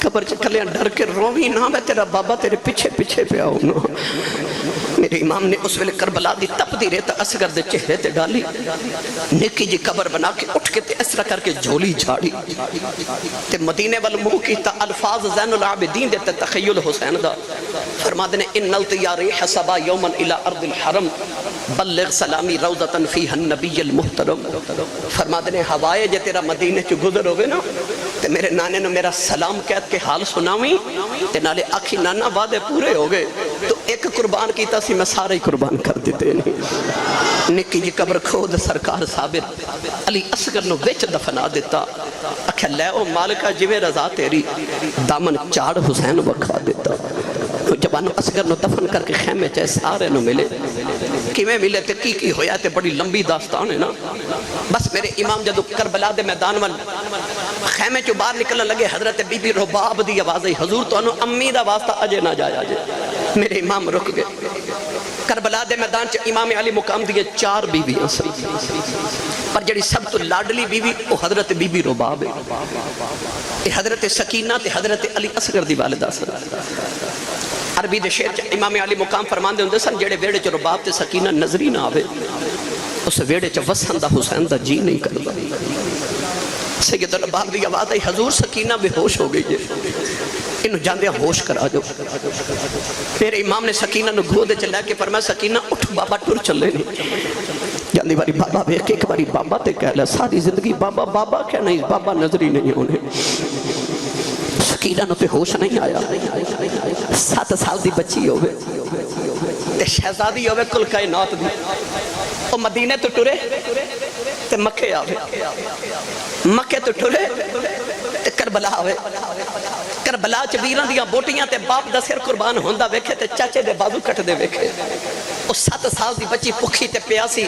Speaker 1: قبر چ کلیاں ڈر کے روویں نہ میں تیرا بابا تیرے پیچھے پیچھے پہ آؤں نا۔ میرے امام نے اس ویلے کربلا دی تپ دی ریت اصغر دے چہرے تے ڈالی، نکی جی قبر بنا کے اٹھ کے تے اس طرح کر کے جھولی جھاڑی تے مدینے والمو کی تا الفاظ زین العابدین دے تخیل حسین دا فرما دینے ان نلت یا ریح صبا یومن الى ارض الحرم بلغ سلامی روضتاً فیہ النبی المحترم۔ فرما دینے ہوائے جے تیرا مدینے چو گزر ہوگے نا تے میرے نانے نے میرا سلام کہت کے حال سناویں تے نالے آکھی نانا وعدے پورے ہو گئے تو ایک قربان کیتا سی میں سارے ہی قربان کر دیتے نہیں۔ نکی جی قبر کھود سرکار صابر علی اصغر نو وچ دفنا دیتا، اکھے لے او مالکہ جوے رضا تیری دامن چاڑ حسین وکھوا دیتا۔ جبانو اصغر نو دفن کر کے خیمے چاہے سارے نو ملے کیویں ملے تے کی ہویا تے بڑی لمبی داستان ہے نا۔ بس میرے امام جدو کربلا دے میدان ون خیمے چو باہر نکلنے لگے حضرت بی بی رباب دی آواز آئی حضور تو انو امی دا واسطہ اجے نہ جایا جے۔ میرے امام رک گئے۔ کربلا دے میدان چ امام علی مقام دیئے 4 بیویاں سی پر جڑی سب تو لاڈلی بیوی وہ حضرت بی بی رباب ہے، حضرت سکینہ تے حضرت علی اصغر دی والدہ سی۔ عربی دے شعر چ امام علی مقام فرماندے ہوندے سن جڑے ویڑے چ رباب تے سکینہ نظری نہ آوے اس ویڑے چ وسن دا حسین دا جی نہیں کردا۔ سید رباب دی آواز آئی حضور سکینہ بے ہوش ہو گئی ہے انہوں جاندے ہوش کرا جو۔ میرے امام نے سکینہ نو گھودے چلا کے فرمایا سکینہ اٹھ بابا ٹر چلے نہیں جاندی باری بابا بیک ایک باری بابا تے کہہ لیا ساری زندگی بابا بابا کیا نہیں بابا نظری نہیں ہونے۔ سکینہ نو تے ہوش نہیں آیا، 7 سال دی بچی ہوئے تے شہزادی ہوئے کل کائنات دی، وہ مدینے تو ٹرے تے مکے آوے، مکے تو ٹرے تے کربلا آوے، کربلا چ ویران دیا بوٹیاں تے باپ دا سر قربان ہوندہ ویکھے تے چاچے دے بازو کٹ دے ویکھے۔ وہ 7 سال دی بچی پکھی تے پیاسی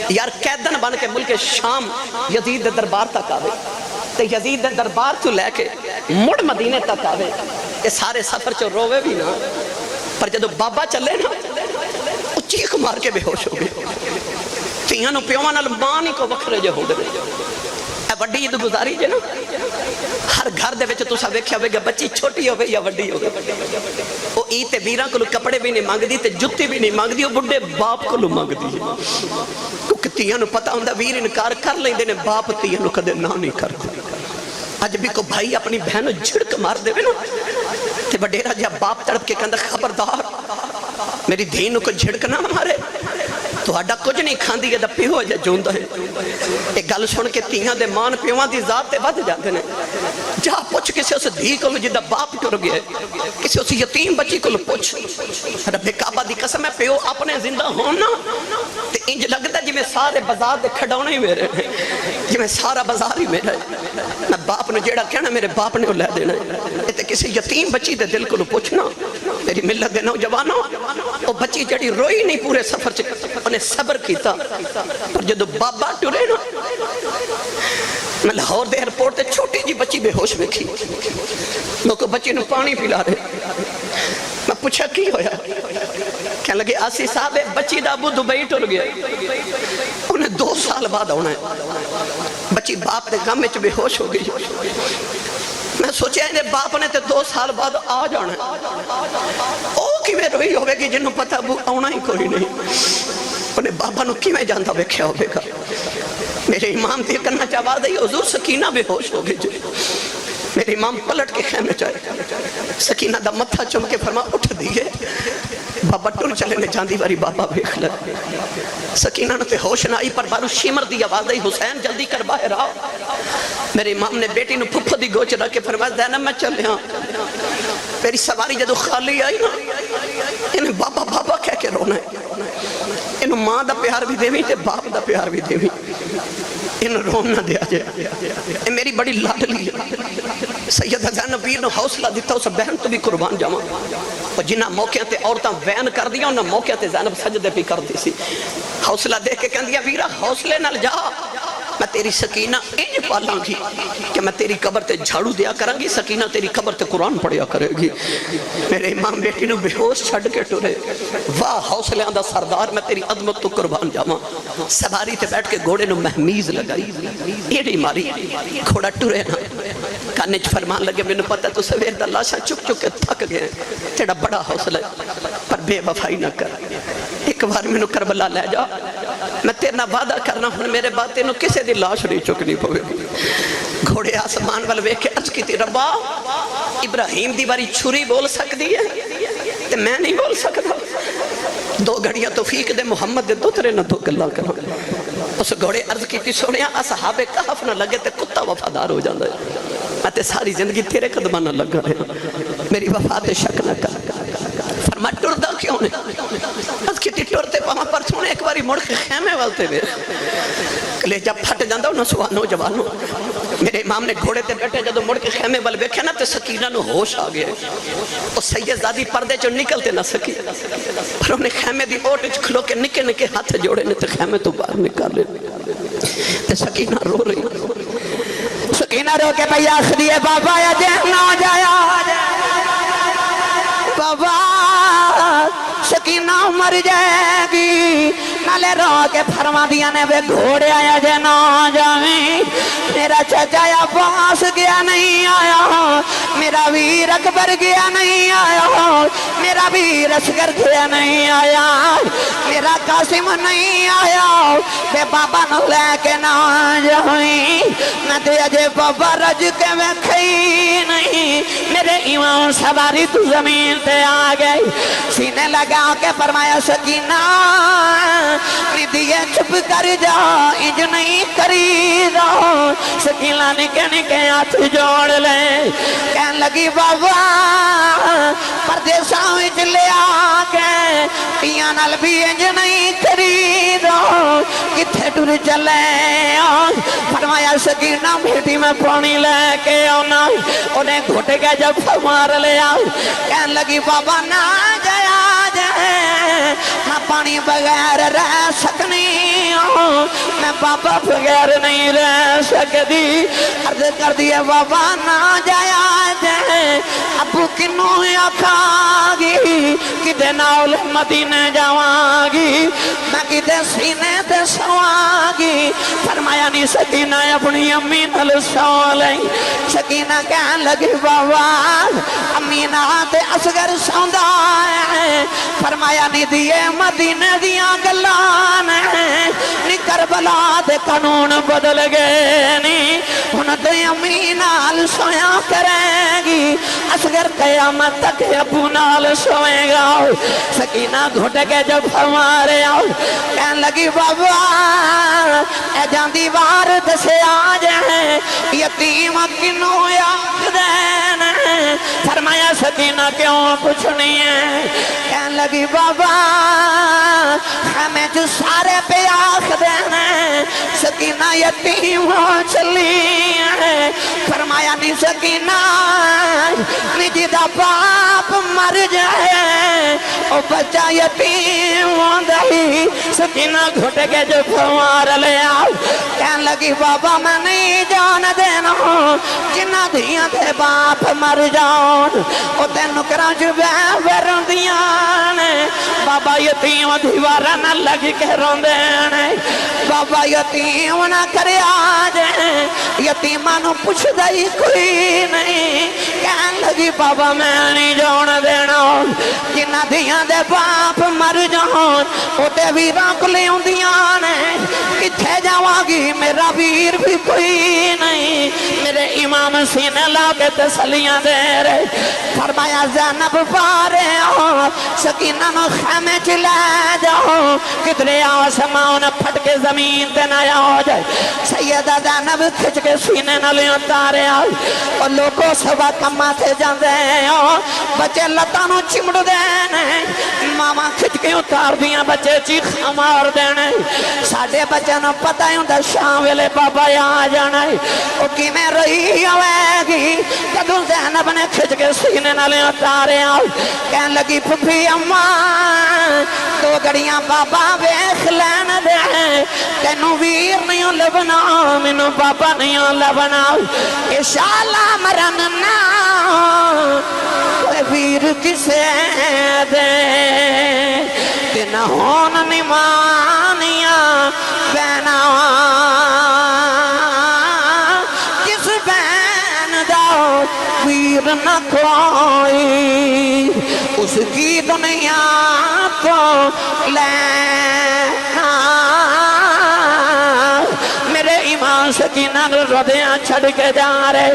Speaker 1: یار قیدن بن کے ملک شام یزید دے دربار تک آوے تے یزید دے دربار تو لے کے مڑ مدینے تک آوے، یہ سارے سفر چو روے بھی نا پر جدو بابا چلے نا وہ چیخ مار کے بے ہوش ہو گئے۔ تیانو پیوان المانی کو وکھرے جو ہو گئے۔ اے وڈی عید گزاری جے نا ہر گھر دے وچ تساں ویکھیا ہوے گا بچی چھوٹی ہوے یا وڈی ہوے او عید تے ویراں کولوں کپڑے بھی نہیں مانگدی تے جُتی بھی نہیں مانگدی، او بڈھے باپ کولوں مانگدی ہے کیونکہ تیاں نو پتہ ہوندا ویر انکار کر لیندے نے باپ تیاں نو کدے نہ نہیں کردے۔ اج بھی کو بھائی اپنی بہن جھڑک مار دے نا تے وڈیرا جا باپ تڑپ کے کہندا خبردار میری دھی نو کوئی جھڑک نہ مارے ਤੁਹਾਡਾ ਕੁਝ ਨਹੀਂ ਖਾਂਦੀ ਇਹਦਾ ਪਿਓ ਜਿਹਾ ਜਿਉਂਦਾ ਹੈ। ਇਹ ਗੱਲ ਸੁਣ ਕੇ ਧੀਆਂ ਦੇ ਮਾਨ ਪਿਓਾਂ ਦੀ ਜ਼ਾਤ ਤੇ ਵੱਧ ਜਾਂਦੇ ਨੇ। ਜਾ ਪੁੱਛ ਕਿਸੇ ਉਸ ਧੀ ਕੋਲ ਜਿਹਦਾ ਬਾਪ ਟੁਰ ਗਿਆ, ਕਿਸੇ ਉਸ ਯਤੀਮ ਬੱਚੀ ਕੋਲ ਪੁੱਛ। ਰੱਬੇ ਕਾਬਾ ਦੀ ਕਸਮ ਹੈ, ਪਿਓ ਆਪਣੇ ਜ਼ਿੰਦਾ ਹੋਣ ਨਾ ਤੇ ਇੰਜ ਲੱਗਦਾ ਜਿਵੇਂ ਸਾਰੇ ਬਾਜ਼ਾਰ ਦੇ ਖਿਡੌਣੇ ਹੀ ਮੇਰੇ ਨੇ, ਜਿਵੇਂ ਸਾਰਾ ਬਾਜ਼ਾਰ ਹੀ ਮੇਰਾ ਹੈ। ਮੈਂ ਬਾਪ ਨੂੰ ਜਿਹੜਾ ਕਹਿਣਾ ਮੇਰੇ ਬਾਪ ਨੇ ਉਹ ਲੈ ਦੇਣਾ। ਇਹ ਤੇ ਕਿਸੇ ਯਤੀਮ ਬੱਚੀ ਦੇ ਦਿਲ ਕੋਲ ਪੁੱਛਣਾ। ਮੇਰੀ ਮਿਲਤ ਦੇ ਨੌਜਵਾਨੋ, ਉਹ ਬੱਚੀ ਜਿਹੜੀ ਰੋਈ نہیں پورے سفر چ انہیں صبر کیتا، پر جدو بابا ٹرے نا، میں لاہور دے ایئرپورٹ تے چھوٹی جی بچی بے ہوش ویکھی، لوگ بچی نو پانی پلا رہے، میں پوچھا کی ہویا، کہنے لگے آسی صاحب بچی دا ابو دبئی ٹر گیا، انہیں 2 سال بعد ہونا ہے۔ بچی باپ دے غم وچ بے ہوش ہو گئی۔ میں سوچیا انہیں باپ نے تے 2 سال بعد آ جانا ہے، او کی میں روئی ہوئے گی جنہوں پتہ ابو آنا ہی کوئی نہیں، انہیں بابا نو کی میں جانتا بیکھیا ہوئے گا۔ میرے امام دے کرنا چاہوا دے حضور سکینہ بے ہوش ہو گئی جو۔ میرے امام پلٹ کے خیمے چاہے، سکینہ دا متھا چم کے فرما اٹھ دیئے، بابا ٹر چلے نے جاندی واری بابا بیکھ لگ۔ سکینہ نے تے ہوش نہ آئی، پر بارو شیمر دی آواز آئی، حسین جلدی کر باہر آؤ۔ میرے امام نے بیٹی نو پھپھو دی گوچ رکھ کے فرمایا زینب میں چلے ہاں۔ میری سواری جدو خالی آئی نا، انہیں بابا بابا کہہ کے رونا ہے، انہوں ماں دا پیار بھی دیویں تے باپ دا پیار بھی دیویں، انہوں روم نہ دیا جائے۔ میری بڑی لاڈلی ہے، سیدہ زینب پیر نے حوصلہ دیتا اس بہن تو بھی قربان جاواں، اور جنہ موقع تے عورتاں وین کر دیا انہاں موقع تے زینب سجدے پہ کر دی سی۔ حوصلہ دے کے کہندیا ویرا حوصلے نال جا، میں تیری سکینہ انج پالاں گی کہ میں تیری قبر تے جھاڑو دیا کروں گی، سکینہ تیری قبر تے قرآن پڑھیا کرے گی۔ میرے امام بیٹی نو بے ہوش چھڑ کے ٹورے، واہ حوصلے آندہ سردار میں تیری عظمت تو قربان جاواں۔ سواری تے بیٹھ کے گھوڑے نو مہمیز لگائی، ایڈی ماری گھوڑا ٹورے نا، کانے چ فرمان لگے میں نے پتہ تو سویر دا لاشاں چک چک کے تھک گئے، تیڑا بڑا حوصلہ ہے، پر بے وفائی نہ کر، ایک بار میں نو کربلا لے جا، میں تیرنا وعدہ کرنا ہوں میرے بات تینوں کسے دی لاش نہیں چکنی پوے گی۔ گھوڑے آسمان والے ویکھ کے عرض کی تھی ربا ابراہیم دی باری چھری بول سکتی ہے تے میں نہیں بول سکتا، 2 گھڑیاں توفیق دے محمد دے دوترے نہ دو گلہ کرو۔ اس گھوڑے عرض کی تھی سونیا اصحاب کہف نہ لگے تے کتا وفادار ہو جاندہ ہے، میں تے ساری زندگی تیرے قدمہ نہ لگا رہا، میری وفا تے شک نہ کر۔ فرما ٹردہ کیوں نے؟ عرض کی تھی ٹرتے پاما پر سونے ایک باری مڑ کے خیمے والتے ہوئے لے جب پھٹ جاندہ انہوں سوانو جوانو۔ میرے امام نے گھوڑے تے بیٹھے جدو مڑ کے خیمے والے بیکھے نا تے سکینہ نو ہوش آگئے، اور سید زادی پردے جو نکلتے نہ سکی، پر انہیں خیمے دی اوٹ اچھ کھلو کے نکے نکے ہاتھ جوڑے نے تے خیمے تو باہر نکالے، تے سکینہ رو رہی،
Speaker 2: سکینہ رو کے پہی آخ دیئے بابا یا جہن نہ جایا بابا سکینہ مر جائے گی، نالے رو کے فرما دیا نے بے گھوڑے آیا جے نہ جائیں، میرا چچا یا باس گیا نہیں آیا، میرا ویر اکبر گیا نہیں آیا، میرا ویر اسگر گیا نہیں آیا، میرا قاسم نہیں آیا، بے بابا نہ لے کے نہ جائیں، میں تے اجے بابا رج کے میں کھئی نہیں، میرے ایمان سواری تو زمین تے آ گئی، سینے لگا کے فرمایا سکینہ ندیے چھپ کر جا انج نہیں کری دا۔ سکینہ نکے نکے ہاتھ جوڑ لے، کہن لگی بابا پردیساں وچ لے آ کے پیاں نال بھی انج نہیں کری دا، کتھے ٹر چلے فرمایا سکینہ بیٹی میں پانی لے کے آنا، انہیں گھٹ کے جب مار لیا، کہن لگی بابا نہ جایا جائے، میں پانی بغیر رہ سکنی ہوں، میں بابا بغیر نہیں رہ سکتی، عرض کر دیئے بابا نہ جایا جائے، ابو کنوں آکھا گی، کدے ناول مدینے جاواں گی، میں کدے سینے تے سواں گی، فرمایا نہیں سکینہ اپنی امی نل سو لیں، سکینہ کہن لگی بابا امی نہ تے اصغر سوندہ ہے، فرمایا نہیں دیئے مدینے دیاں گلان ہے، نکر کربلا دے قانون بدل گئے نہیں ہن تے امی نال سویا کرے گی اصغر قیامت تک ابو نال سوئے گا سکینہ گھٹ کے جب ہمارے آؤ کہنے لگی بابا اے جاندی بار دسے آج ہیں یتیم کنوں یاد دین فرمایا سکینہ کیوں پوچھنی ہے کہنے لگی بابا ہمیں جو سارے پہ آخ دینے سکینہ یتیم ہو چلی ہے فرمایا نہیں سکینہ نجی دا باپ مر جائے او بچہ یتیم ہو دہی سکینہ گھٹ کے جو پھوار لے آؤ کہنے لگی بابا میں نہیں جان دینا جنہ دھیاں دے باپ مر جاؤن او تینو کراج بیرن دیانے بابا یتیم دیوارہ نہ لگی کے روندینے بابا یتیم نہ کرے آجیں یتیمانو پوچھ دائی کوئی نہیں کہنے لگی بابا میں نہیں جان دینا جنہ دھیاں دے باپ مر جاؤن او تے ویران کو لے دیانے کتھے جاواگی میرا ویر بھی کوئی نہیں میرے امام سینے لا کے تسلیاں دے رہے فرمایا زینب پارے آؤ سکینہ نو خیمے چلے جاؤ کتنے آسمان پھٹ کے زمین تے نہ ہو جائے سیدہ زینب کھچ کے سینے نہ لے اتارے آؤ اور لوگوں سوا کمہ سے جاندے آؤ بچے لتانو چمڑ دینے ماما کھچ کے اتار دیاں بچے چیخ مار دینے ساڑھے بچے نو پتہ ہوں دا شام ویلے بابا یہاں جانا ہے او کی میں رہی ہوئے گی کدو زینب نے کھچ کے سینے نہ لے اتارے آؤ کہنے لگی پھپھی اماں دو گڑیاں بابا بیخ لین دے تینو ویر نہیں لبنا منو بابا نہیں لبنا انشاءاللہ مرننا ویر کسے دے تین ہون نمانیاں بینا کس بین داؤ ویر نہ کوئی اس کی دنیا کو لینا میرے ایمان سکینہ ردیاں چھڑ کے جا رہے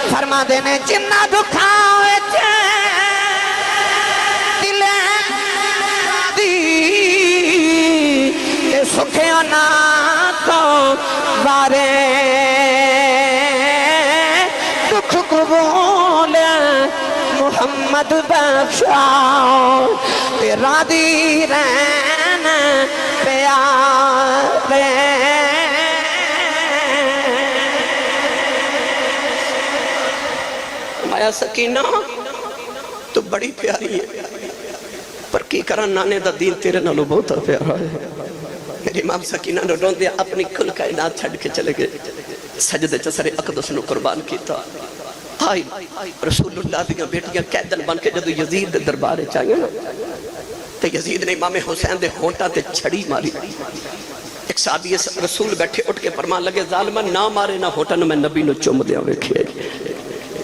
Speaker 2: فرما دینے جنہ دکھاوے دلیں دی کہ سکھیوں نہ کو بارے دکھ قبول محمد بخشاؤ تیرا دی رہن پیارے
Speaker 1: مایا سکینہ تو بڑی پیاری ہے پر کی کرن نانے دا دین تیرے نالو بہت پیارا ہے میری امام سکینہ نے رون دیا اپنی کل کائنات چھڑ کے چلے گئے سجدے چسر اقدس نو قربان کیتا آئی رسول اللہ دیاں بیٹیاں قیدن بن کے جدو یزید دے دربارے چاہیے نا تو یزید نے امام حسین دے ہونٹاں تے چھڑی ماری ایک صحابی رسول بیٹھے اٹھ کے فرمان لگے ظالمہ نہ مارے نہ ہونٹاں میں نبی نو چوم دیا ویکھے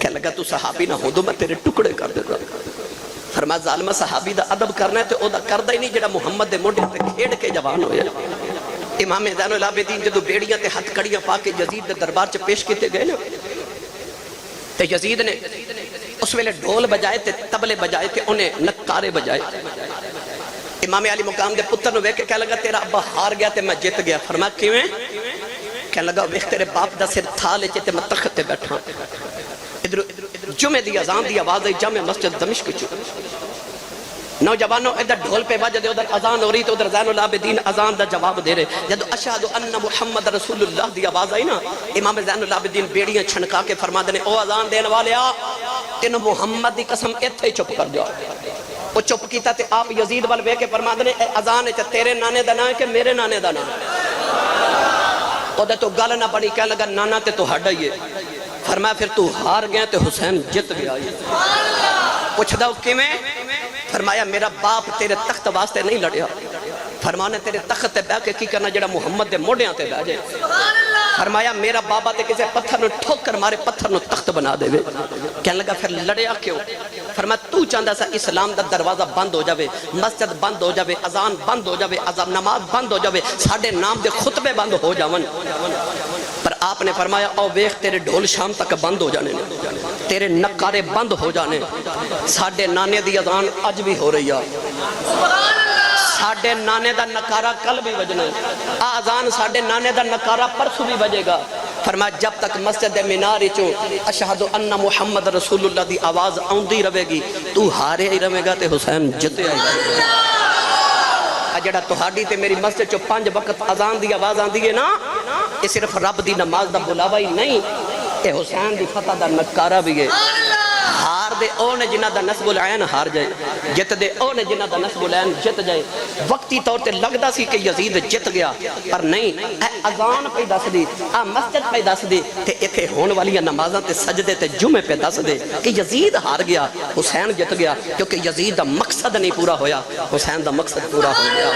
Speaker 1: کہہ لگا تو صحابی نہ ہو دو میں تیرے ٹکڑے کر دیتا فرما ظالمہ صحابی دا ادب کرنا ہے تو او دا کردہ ہی نہیں جڑا محمد دے موڑے تے کھیڑ کے جوان ہویا امام زین العابدین جدو بیڑیاں تے ہتھ کڑیاں پا کے یزید دے دربار چ پیش کیتے گئے نا تے یزید نے اس ویلے ڈھول بجائے تے تبلے بجائے تے انہیں نکارے بجائے امام علی مقام دے پتر نو ویکھ کے کہہ لگا تیرا ابا ہار گیا تے میں جیت گیا فرما کیویں کہہ لگا ویکھ تیرے باپ دا سر تھا لے تے میں تخت تے بیٹھا ادھر جمعہ دی اذان دی آواز ہے جامع مسجد دمشق چ نوجوانوں ادھر ڈھول پہ بج دے ادھر اذان ہو رہی تو ادھر زین العابدین اذان دا جواب دے رہے جدو اشہد ان محمد رسول اللہ دی آواز آئی نا امام زین العابدین بیڑیاں چھنکا کے فرما دینے او اذان دین والے آ تینو محمد دی قسم ایتھے چپ کر جاؤ وہ چپ کیتا تے آپ یزید وال وے کے فرما دینے اے اذان ہے تیرے نانے دا نام ہے کہ میرے نانے دا نام او دے تو گل نہ بڑی کہنے لگا نانا تے تو ہڈا ہی ہے فرمایا پھر تو ہار گیا تے حسین جت گیا پوچھ داؤ کیویں فرمایا میرا باپ تیرے تخت واسطے نہیں لڑیا فرمانے تیرے تخت تے بیٹھ کے کی کرنا جڑا محمد دے موڑیاں تے بیٹھ جائے فرمایا میرا بابا تے کسے پتھر نو ٹھوکر مارے پتھر نو تخت بنا دے وے کہنے لگا پھر لڑیا کیوں فرمایا تو چاہتا سا اسلام دا دروازہ بند ہو جاوے مسجد بند ہو جاوے اذان بند ہو جاوے نماز بند ہو جاوے ساڑھے نام دے خطبے بند ہو جاون پر آپ نے فرمایا او ویخ تیرے ڈھول شام تک بند ہو جانے تیرے نکارے بند ہو جانے ساڑھے نانے دی اذان اج بھی ہو رہی ہے ساڑھے نانے دا نکارہ کل بھی بجنے آزان ساڑھے نانے دا نکارہ پرسو بھی بجے گا فرمایا جب تک مسجد میناری چوں اشہدو ان محمد رسول اللہ دی آواز آؤندی روے گی تو ہارے ہی روے گا تے حسین جتے آئی جڑا تہاڈی تے میری مسجد چوں 5 وقت آزان دی آواز آندی ہے نا یہ صرف رب دی نماز دا بلاوا ہی نہیں اے حسین دی فتح دا نکارہ بھی ہے ہار دے او نے جنہ دا نسب العین ہار جائے جت دے او نے جنہ دا نسب العین جت جائے وقتی طور تے لگدا سی کہ یزید جت گیا پر نہیں اے اذان پہ دس دی مسجد پہ دس دی تے ایتھے ہون والی نمازاں تے سجدے تے جمعے پہ دس دے کہ یزید ہار گیا حسین جت گیا کیونکہ یزید دا مقصد نہیں پورا ہویا حسین دا مقصد پورا ہو گیا